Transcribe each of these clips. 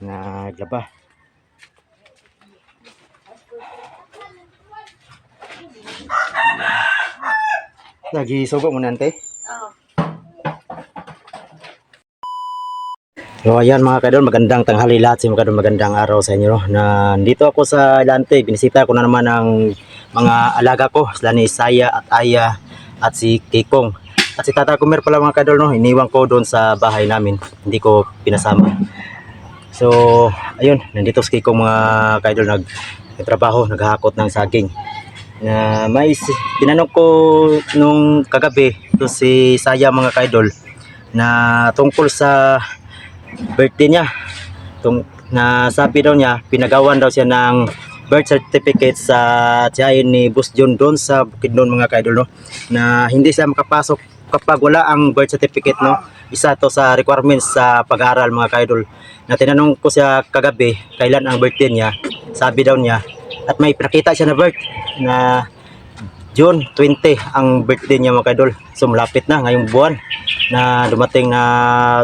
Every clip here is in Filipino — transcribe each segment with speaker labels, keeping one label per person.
Speaker 1: naglaba. Lagi sugo mo nante. So ayan mga kaidol, magandang tanghali lahat sa mga kaidol, magandang araw sa inyo. Nandito ako sa Ilante, binisita ko na naman ang mga alaga ko, sila ni Saya at Aya at si Kikong. At si Tata Kumer pala mga kaidol, no? Iniwan ko doon sa bahay namin, hindi ko pinasama. So ayun, nandito si Kikong mga kaidol, nagtrabaho, naghahakot ng saging. Na tinanong ko nung kagabi to si Saya mga kaidol na tungkol sa birthday niya. Na sabi daw niya, pinagawan daw siya ng birth certificate sa tiyahin ni Boss John doon sa Bukidnon mga kaidol, no? Na hindi siya makapasok kapag wala ang birth certificate, no? Isa to sa requirements sa pag-aaral mga kaidol. Na tinanong ko siya kagabi kailan ang birthday niya. Sabi daw niya, at may pinakita siya na birth na June 20 ang birthday niya mga kaidol. So malapit na ngayong buwan na dumating na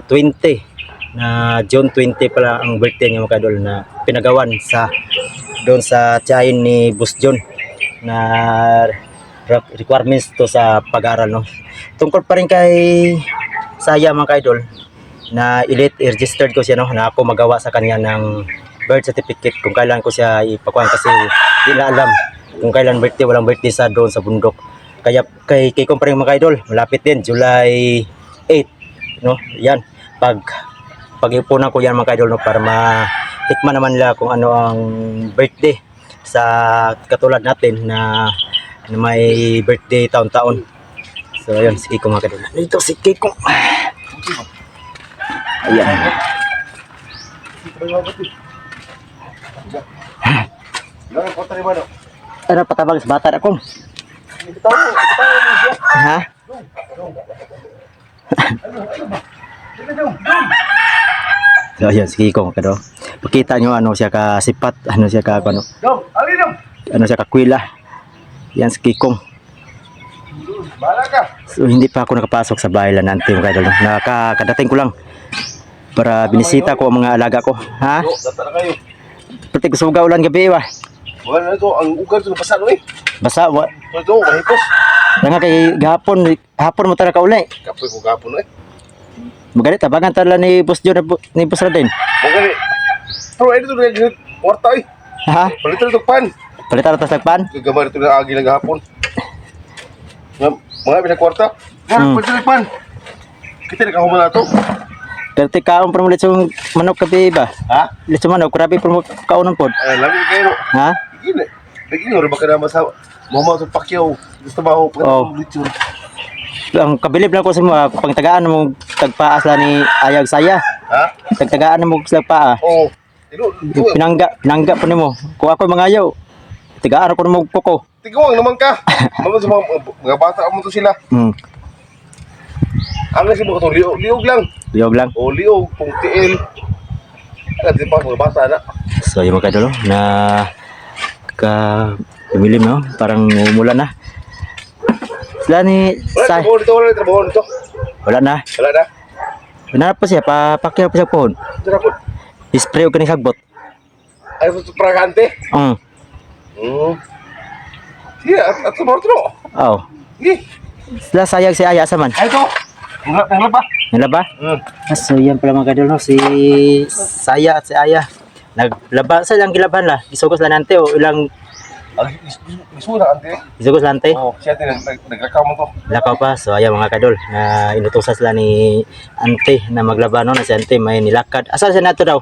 Speaker 1: 20 na June 20 pala ang birthday niya mga kaidol, na pinagawan sa doon sa tiyahin ni Boss John na requirements to sa pag-aaral, no? Tungkol pa rin kay Saya mga kaidol, na i-registered ko siya, no, na ako magawa sa kanya ng birth certificate kung kailan ko siya ipakuan, kasi hindi na alam kung kailan birthday, walang birthday sa doon sa bundok. Kaya kay Kikong pa rin mga kaidol, malapit din July 8, no? Yan, pag-ipunan ko yan mga kaidol, no, para matikman naman nila kung ano ang birthday sa katulad natin na may birthday taon-taon. So ayun, si Kikong mga kaidol. Dito si Kikong. Ayan. Ano patabag sa bata akong? Ha? So ayan, si Kikong kaidol. Pakita nyo ano siya ka sipat, ano siya ka ano siya ka kwila. Yan si Kikong. So hindi pa ako nakapasok sa bahay lang natin mga kaidol. Nakakadating ko lang para binisita ko ang mga alaga ko. Ha? Pati ko suga ulan gabi ba?
Speaker 2: Wala ito, ang ugan ito basa no eh.
Speaker 1: Basa wa.
Speaker 2: Ito, mahipos.
Speaker 1: Nga kay hapon mo tara ka ulay.
Speaker 2: Kapoy ko gapon no eh.
Speaker 1: Magalit tabangan tala ni Boss John ni Boss Radin.
Speaker 2: Magani. Pero ito na kwarta eh.
Speaker 1: Ha?
Speaker 2: Palitan ito pan.
Speaker 1: Palitan ta sagpan.
Speaker 2: Gagamar ito na agi ng hapon. Mga bisa kwarta. Palitan pan. Kita nakahuman na ito.
Speaker 1: Dati kaon pa mo litsong manok kabi ba?
Speaker 2: Ha?
Speaker 1: Litsong manok, grabe pa mo kaunon pod.
Speaker 2: Ay, lagi kayo.
Speaker 1: Ha?
Speaker 2: Gini. Lagi nga, baka naman sa Mama sa Pacquiao. Gusto ba ako
Speaker 1: Oh.
Speaker 2: litsyon?
Speaker 1: Ang kabilib lang ko sa mga pangtagaan mo tagpaas la ni Ayag Saya.
Speaker 2: Ha?
Speaker 1: Tagtagaan mo sa paa.
Speaker 2: Oo. Ito,
Speaker 1: Pinangga pa nimo. Kung ako mangayaw, tigaan ko mo kuko.
Speaker 2: tigawang naman ka. Mama sa mga bata mo to sila. Ang nasi mo ito, liog lang.
Speaker 1: Liog lang.
Speaker 2: O liog, pong tiil. Agad din pa mga bata na.
Speaker 1: So yung mga kadolo na lumilim, no? Parang umulan na. Sila ni
Speaker 2: Wala, trabaho dito.
Speaker 1: Wala na.
Speaker 2: Wala na.
Speaker 1: Nanap pa siya, papakyaw pa siya pohon.
Speaker 2: Ito na po.
Speaker 1: Ispray ko ni sagbot.
Speaker 2: Ay, ito pragante. Sige, at sumor ito no.
Speaker 1: Oh.
Speaker 2: Sige.
Speaker 1: Sila sayag si Aya sa man.
Speaker 2: Ay, ito. Nanglap ba?
Speaker 1: Nalaba? So yan pala mga kadol, no? Si Saya at si Aya naglaba sa ilang gilaban la. Isugos la nante o ilang
Speaker 2: Isura, ante.
Speaker 1: isugos lante.
Speaker 2: Oo, siya naglakaw mo to.
Speaker 1: Lakaw pa. So ayan mga kadol, na inutusan sila ni ante na maglaba, no? Na si ante may nilakad. Asa siya nato daw?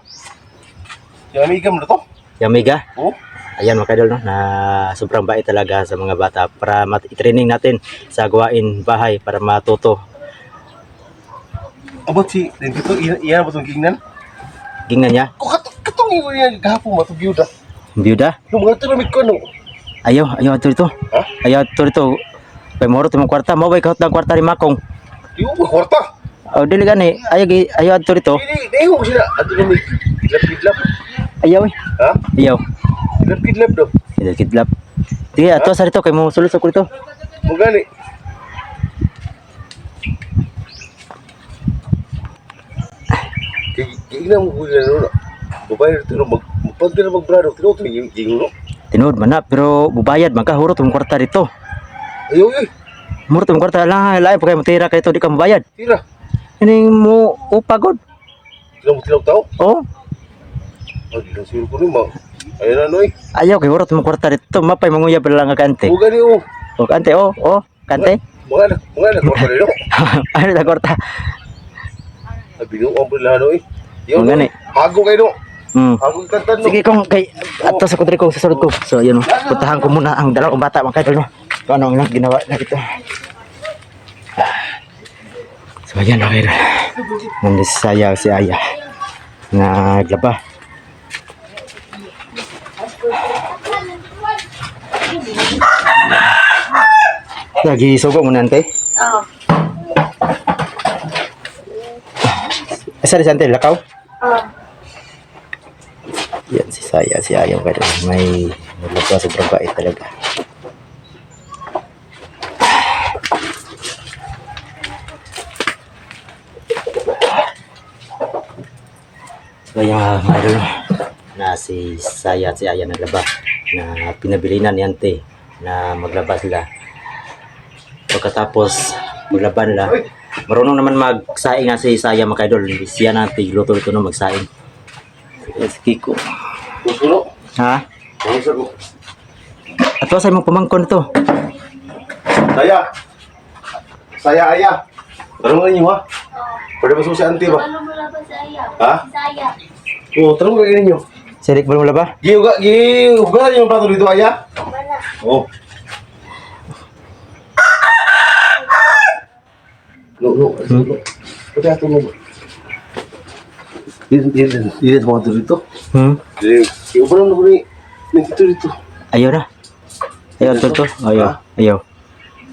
Speaker 2: Yung amigam na to?
Speaker 1: Yamiga.
Speaker 2: Oo.
Speaker 1: Ayan mga kadol, no? Na sobrang bait talaga sa mga bata para i-training natin sa gawain bahay para matuto.
Speaker 2: Abot si, dito, iyan ba itong gingnan?
Speaker 1: Gingnan niya.
Speaker 2: Kung katong iyan gahapon mo, itong byuda.
Speaker 1: Byuda.
Speaker 2: Yung mga tiramig ko, ano?
Speaker 1: Ayaw ato dito.
Speaker 2: Ha?
Speaker 1: Ayaw ato dito. Kay moro timong kwarta, mo bay kahot ng kwarta ni Makong.
Speaker 2: Di ko kwarta.
Speaker 1: Oh, dili gani. Ayaw ato dito.
Speaker 2: Hindi ko sila. Ato na may kidlap-kidlap.
Speaker 1: Ayaw eh.
Speaker 2: Ha?
Speaker 1: Ayaw.
Speaker 2: Kidlap-kidlap daw.
Speaker 1: Kidlap. Sige, ato sa dito kay mo sulos ako dito.
Speaker 2: Mo gani. Kaya mo ko yan, ano? Babae ito no, magpag na magbrado. Tino, tingin no.
Speaker 1: Tinuod man na, pero bubayad man ka, hurot yung kwarta dito.
Speaker 2: Ayaw eh.
Speaker 1: Murot yung kwarta lang, lain pa kayo matira kayo ito, di ka mabayad.
Speaker 2: Tira.
Speaker 1: Ini mo upagod.
Speaker 2: Tilaw tao.
Speaker 1: Oh,
Speaker 2: Ay, di lang siguro ko rin, ma. Ayun na, no eh.
Speaker 1: ayaw kay hurot yung kwarta dito, mapay manguyab lang nga kante.
Speaker 2: Buga niyo.
Speaker 1: O kante, kante.
Speaker 2: Mga anak, kwarta rin no.
Speaker 1: Ano na kwarta?
Speaker 2: Sabi nyo, ang bulano eh. Yun,
Speaker 1: Mga ni.
Speaker 2: hago kayo no.
Speaker 1: Hmm.
Speaker 2: Hago kantan no.
Speaker 1: Sige kung kay ato sa kudri ko sa sulod ko. So ayun, puntahan ko muna ang dalawang bata mga kaidol no. Kung ano ang ginawa na dito. So ayan mga kaidol. Nandis saya si Aya. Naglaba. Lagi sugo mo nante.
Speaker 3: Oo.
Speaker 1: Asa di sante lakaw?
Speaker 3: Oo.
Speaker 1: Yan si Saya, si Ayong kaidol. May naglupa sobrang bait talaga. So yung mga idol na si Saya at si Aya naglaba na pinabilinan ni Ante na maglaba sila. Pagkatapos maglaba nila, marunong naman magsaing nga si Saya mga idol. Siya na tigluto ito no magsaing. Si Kiko.
Speaker 2: Pusulo.
Speaker 1: Ha?
Speaker 2: Pusulo.
Speaker 1: Ato sa imong pamangkon ito.
Speaker 2: Saya, Aya. Tarong nga inyo ha. Pwede ba si auntie ba?
Speaker 3: Ano mo lang ba sa iya?
Speaker 2: Ha?
Speaker 3: Saya.
Speaker 2: Oo, tarong nga inyo.
Speaker 1: Sirik ba mo laba?
Speaker 2: Hugasan yung plato dito, Aya.
Speaker 3: Wala.
Speaker 2: Oo. No. Pwede ato mo ba? Hindi mo ato dito. Yung parang naku ni dito.
Speaker 1: Ayaw na. Ayaw to. Ayaw.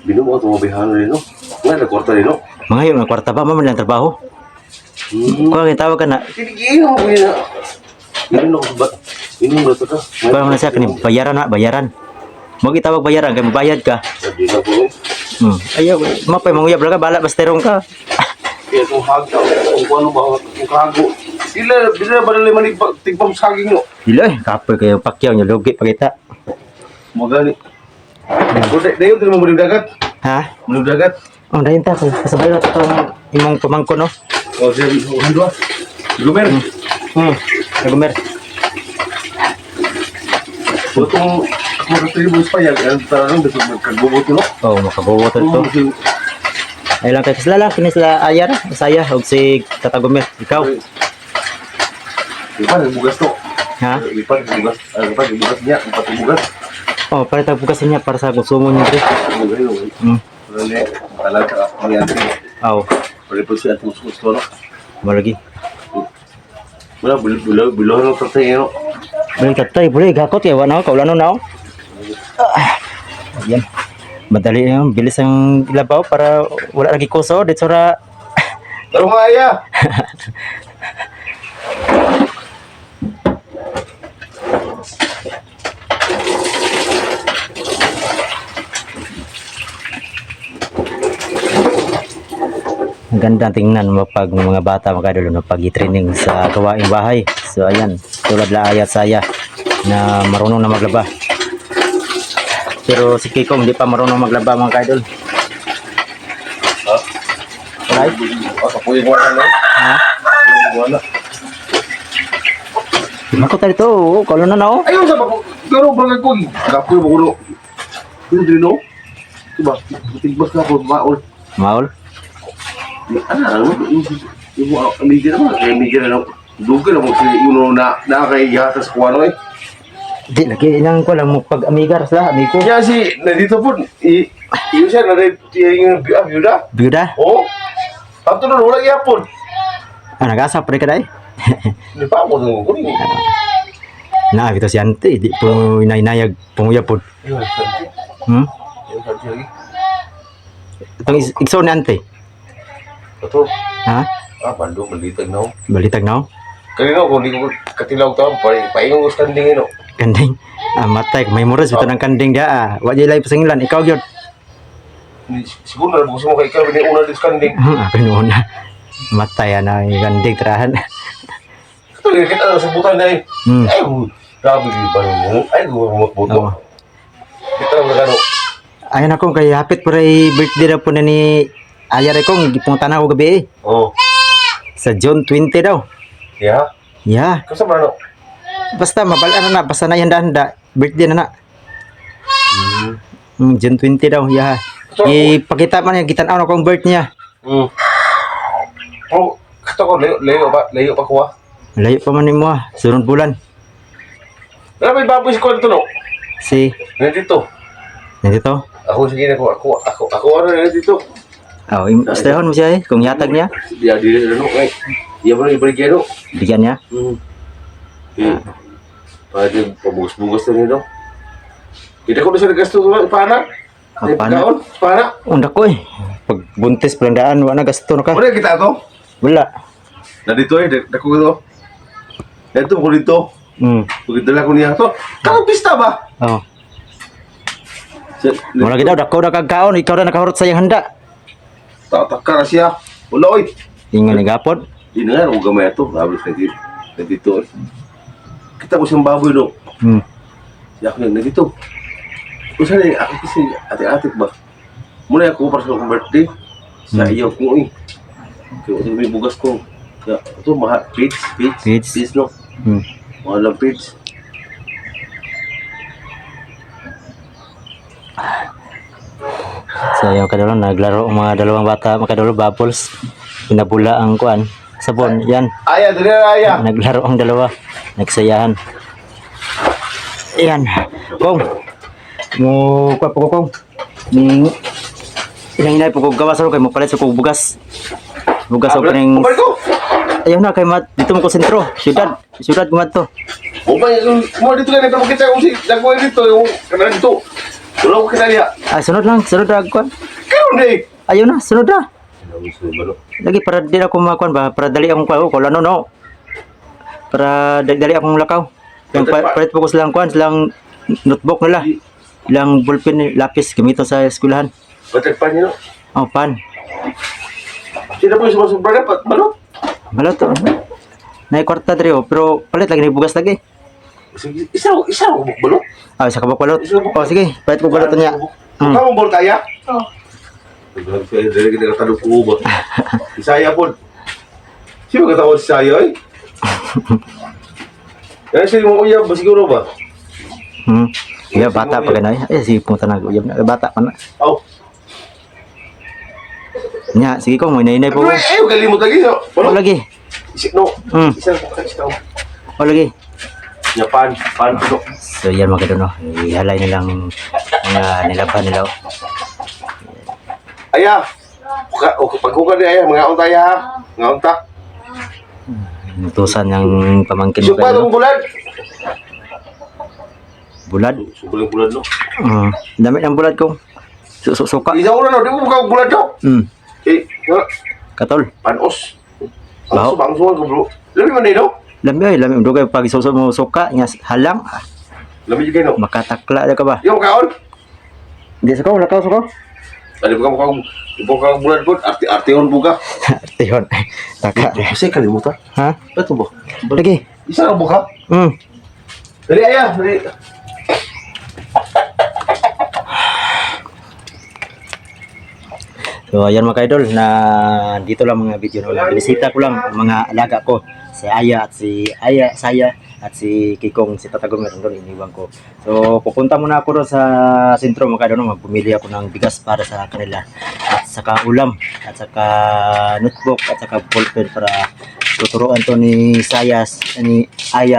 Speaker 2: Binom ako tumabihan rin, no? Nga, nagkwarta rin, no?
Speaker 1: Mga yun, ang kwarta pa, mama lang trabaho. Kung ang tawag ka na,
Speaker 2: Kinigihan ko yun, na. Ganun ako ba? Inom ba ito ka?
Speaker 1: parang na siya, bayaran. Huwag itawag bayaran, kaya mabayad ka.
Speaker 2: Sabi na po,
Speaker 1: Ayaw, mapay, manguyab lang ka, bala, basterong ka.
Speaker 2: kaya itong hagaw, kung ano ba, kung kago. Dila ba nila manig tigpam saging, no?
Speaker 1: Dilo kapoy kayo pakyaw nyo, lugi pagkita.
Speaker 2: Magani. Dayon din mo dagat.
Speaker 1: Ha?
Speaker 2: Mulog dagat.
Speaker 1: Oh, dahin ta, kasabay na itong imong pamangko, no?
Speaker 2: O, siya, handwa. Gumer.
Speaker 1: Nagumer.
Speaker 2: Butong mag-tribus pa yan. Ang tarang, gusto magkagubuto, no?
Speaker 1: Oh, makabuwoto ito. Ay lang kayo, sila lang, kinisla Ayar, Saya, huwag si Tatagumer. Ikaw,
Speaker 2: Lipan, bugas to.
Speaker 1: ha?
Speaker 2: Lipan, bugas niya. Lipan, bugas.
Speaker 1: Oh, para tagpugasan niya para sa konsumo niyo, Dre. Hmm.
Speaker 2: Talaga, mangyari.
Speaker 1: Aw,
Speaker 2: Pwede po siya itong gusto, no?
Speaker 1: malagi.
Speaker 2: Wala, bilaw ng tatay, no?
Speaker 1: Balik tatay, boleh gakot ya, wala kaulano na. Yan. Madali yan, bilis ang ilabaw para wala lagi kuso, dito ra.
Speaker 2: Tarong nga, Aya!
Speaker 1: Ang ganda tingnan mo pag mga bata magkadulo na pag-training sa gawaing bahay. So ayan, tulad la Ayat Saya na marunong na maglaba. Pero si Kiko hindi pa marunong maglaba mga kaidol.
Speaker 2: Ha?
Speaker 1: Alright?
Speaker 2: Kapuyin mo na, no?
Speaker 1: Ha?
Speaker 2: Kapuyin mo na.
Speaker 1: Mako tayo ito, kaulo na na oh.
Speaker 2: Ayaw sa bako. Pero bagay ko, kapuyin mo ko, no? Yung din, no? Diba? Tigbas ka po, maol.
Speaker 1: Maul?
Speaker 2: Ano? Yung amiga naman. Amiga na lang. Duga na mo si Uno na nakakaigata sa kuwano eh.
Speaker 1: Di, lagi ilang ko lang mo pag amigar sila, amigo.
Speaker 2: Kaya si, nandito po, yun siya, yung byuda.
Speaker 1: Byuda?
Speaker 2: Oo. Tanto na, wala yapon.
Speaker 1: Ah, nag-asa pa rin ka dahil?
Speaker 2: Hindi pa ako nung kuning.
Speaker 1: Na, kita si Ante, di po inayag pumuya po.
Speaker 2: Yun, santi.
Speaker 1: Hmm?
Speaker 2: Yun, santi lagi.
Speaker 1: Itong igsaw ni Ante.
Speaker 2: Ito.
Speaker 1: Ha?
Speaker 2: Bando, malitag na ako.
Speaker 1: Balitag na oh.
Speaker 2: Kanina kung hindi ko katilaw tao, paingong ko standing yun.
Speaker 1: Kanding. Ah, matay. May muras. Ito ng kanding dia. Ah. Wajay lang pasingilan. Ikaw yun.
Speaker 2: Siguro na, gusto mo kay ikaw, una din standing.
Speaker 1: Ako noon na. Matay na yung kanding terahan.
Speaker 2: Ito Ito, kita na sa butan na eh. Ay, grabe yung ba mo? Ay, gumamot-boto.
Speaker 1: Oo.
Speaker 2: Kita na magano.
Speaker 1: Ayun ako, kay hapit po rin birthday na po na ni Aya rin kong gipunta na ako gabi eh.
Speaker 2: Oo.
Speaker 1: Sa June 20 daw.
Speaker 2: Yeah.
Speaker 1: Yeah.
Speaker 2: Kasi ba ano?
Speaker 1: Basta mabala na, basta na handa-handa. Birthday na na. June 20 daw, yeah. Ipakita man niya, gitanaw na kong birth niya.
Speaker 2: Oh, kato ko, layo pa kuha.
Speaker 1: Layo pa man ni mo ah, sunod bulan.
Speaker 2: Wala may baboy si ko dito, no?
Speaker 1: Si,
Speaker 2: Nandito.
Speaker 1: nandito.
Speaker 2: Ako, sige na ako ano nandito.
Speaker 1: Oh, istahon mo siya eh, kung yatag niya.
Speaker 2: Dia dili na no, ay. Iya mo na ibalik yan, no?
Speaker 1: Bigyan niya.
Speaker 2: Pwede pabugas-bugas na nito. Hindi ko na siya nagasto sa pana.
Speaker 1: Pana?
Speaker 2: Pana?
Speaker 1: Unda ko eh. Pag buntis pelandaan, wala na gasto na ka.
Speaker 2: Wala kita to.
Speaker 1: Wala.
Speaker 2: Nandito eh, dako ito. Dito ko dito. Pagdala ko niya to. Kakang pista ba?
Speaker 1: Oh. Wala kita, dako na kagkaon, ikaw na nakahurot sa iyang handa.
Speaker 2: Tatak ka na siya. Wala oy.
Speaker 1: Ingan ni gapon.
Speaker 2: Di na nga, huwag gamay ito. Habis nandito. Kita ko siyang baboy no. Siya ko yun, nandito. Kung saan eh, ako kasi ate-atik ba? Muna ako para sa akong birthday. Sa iyo ko eh. Kaya ito may bugas ko. Kaya ito, mahal. Page no. Mahal lang page.
Speaker 1: So yung kadalo, naglaro ang mga dalawang bata, mga kadalo bubbles. Pinabula ang kuan. Sabon, yan.
Speaker 2: Aya, dali na aya.
Speaker 1: Naglaro ang dalawa. Nagsayahan. Yan. Kong. Mo kwa po kong. Inay po ko gawa sa kay mo palit sa kog bugas. Bugas sa kaning.
Speaker 2: Kumpare ko.
Speaker 1: Ayaw na kay mat dito mo ko sentro. Syudad gumat to.
Speaker 2: Kumpare, mo dito ka na kita kung si Dagway dito. Yung kanal dito. Wala ko kinaliya.
Speaker 1: Ay sunod lang kuan.
Speaker 2: Kaya hindi.
Speaker 1: Ayaw na, sunod na. Lagi para di ako makuan ba, para dali akong kuan ko lano no. Para dali akong lakaw. Yung palit fokus lang kuan, silang notebook nila. Ilang ballpen, lapis gamito sa eskwelahan.
Speaker 2: Batak pa niyo.
Speaker 1: Oh, pan.
Speaker 2: Sino po yung sumasubra na? Malo?
Speaker 1: Malo to. Nay kwarta diri oh, pero palit lagi ni bugas lagi.
Speaker 2: Sige, isa ko balo.
Speaker 1: Ah, sa kabak balot. Oh, sige, palit ko balot niya.
Speaker 2: Kamu bol kaya? Oo. Dari kita kata duku ba. Si saya pun. Sino kata ko si saya eh? Yan siya mo uyab ba siguro ba?
Speaker 1: Ya bata pa ganay. Si punta na uyab na bata pa na.
Speaker 2: Oh.
Speaker 1: Nya, sige ko mo inay po.
Speaker 2: Ay, kalimot lagi no.
Speaker 1: Oh, lagi.
Speaker 2: No. Isa ko isa.
Speaker 1: Oh, lagi.
Speaker 2: Ya pan no.
Speaker 1: So yan mga no. Ihalay nilang mga nilaban nila.
Speaker 2: Aya. Pagkuka di aya mga unta ya. Mga unta.
Speaker 1: Nutusan ng pamangkin mo
Speaker 2: Supa tong bulan.
Speaker 1: Bulad.
Speaker 2: Bulan no.
Speaker 1: Dami ng bulad ko. Suka.
Speaker 2: Isa ulo no, di mo ka bulan no.
Speaker 1: Katol.
Speaker 2: Panos.
Speaker 1: Baho.
Speaker 2: Bangso ko bro. Labi man no.
Speaker 1: Lami dugay pag isuso mo suka nya halang
Speaker 2: Labi juga no.
Speaker 1: makatakla ka ba?
Speaker 2: Yung kaon.
Speaker 1: Di sa ko lakaw sa ko.
Speaker 2: Ada buka bulan pun arti-artion buka.
Speaker 1: Artion. Taka.
Speaker 2: Saya kalimutan.
Speaker 1: Ha?
Speaker 2: Betul boh.
Speaker 1: Lagi.
Speaker 2: Isa ang buka. Dari ayah, dari.
Speaker 1: So ayan mga idol, na dito lang mga video na binisita ko lang ang mga alaga ko, si Aya at si Saya at si Kikong, si Tatagong meron doon, iniwan ko. So pupunta muna ako doon sa sentro mga idol, magpumili ako ng bigas para sa kanila at saka ulam at saka notebook at saka ballpen para tuturuan to ni Aya,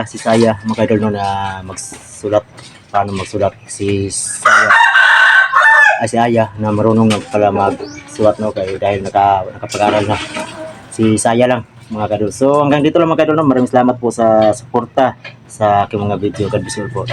Speaker 1: si Saya mga idol no, na magsulat, paano magsulat si Saya. Si Aya na marunong na pala magsulat no, kay dahil nakapag-aral na si Saya lang mga kadol. So hanggang dito lang mga kadol no. Maraming salamat po sa suporta sa aking mga video. God bless you po.